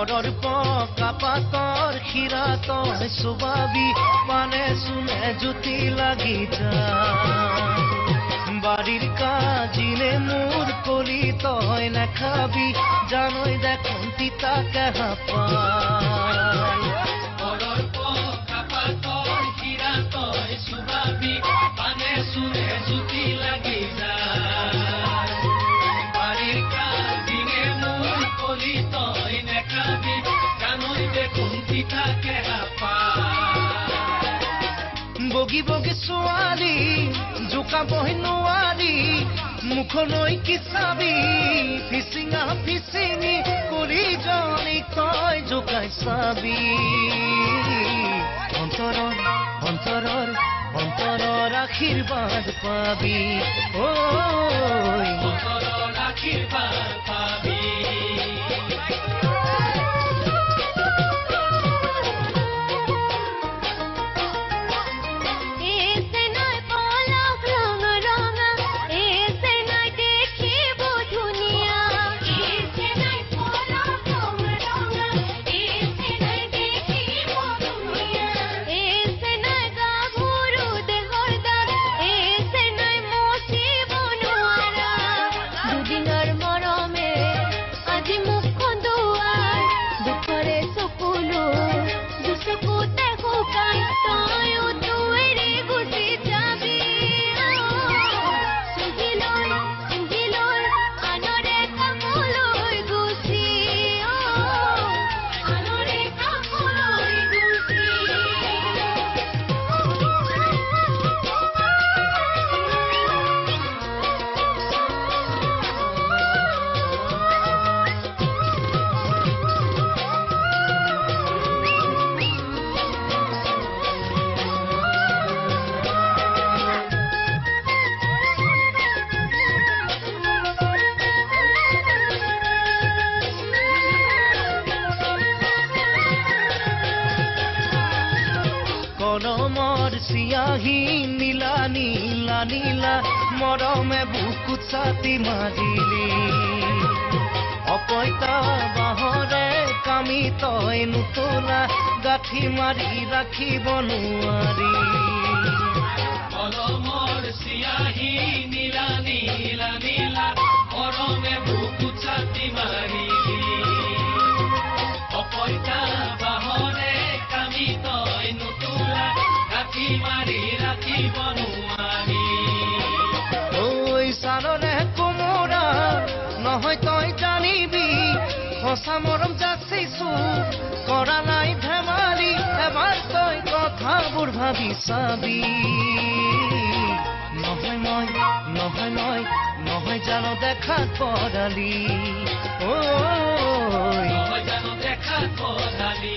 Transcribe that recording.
ঘৰৰ পকা পাতৰ খিৰা তই চুবাবি মানে চুনে জুতি লাগি যায় বাড়িৰ কাজিলে মোৰ কলি তই নাখাবি জানই দেখোন তিতা কেহা পায় ঘৰৰ পকা পাতৰ খিৰা তই চুবাবি মানে চুনে জুতি লাগি যায় বাড়িৰ কাজিলে মোৰ কলি তই নাখাবি জানই দেখোন তিতা কেহা পায় বগি বগি ছোৱালী জোকাবহি নোৱাৰি মুখলৈ কি চাবি ফিচিঙা ফিচিঙি কৰি জনি তই জোকাই চাবি অন্তৰৰ অন্তৰৰ অন্তৰৰ আশীৰ্বাদ পাবি অন্তৰৰ আশীৰ্বাদ পাবি মৰমৰ চিয়াহী নীলা নীলা নীলা মৰমে বুকুত ছাতি মাৰিলি অপইতা বাহৰে কামি তই নুতলা গাঁঠি মাৰি ৰাখিব নোৱাৰি মৰমৰ চিয়াহী নীলা নীলা নীলা মৰমে বুকুত ছাতি মাৰিলি অপইতা বাহৰে কামি তই নুতলা গাঁঠি মাৰি ৰাখিব নোৱাৰি ঐ চাৰনে কোমোৰা নহয় তই জানিবি সঁচা মৰম যাচিছো কৰা নাই ধেমালি এবাৰ তই কথাবোৰ ভাবি চাবি নহয় মই নহয় মই নহয় জানো দেখাত পৰালি নহয় জানো দেখাত পৰালি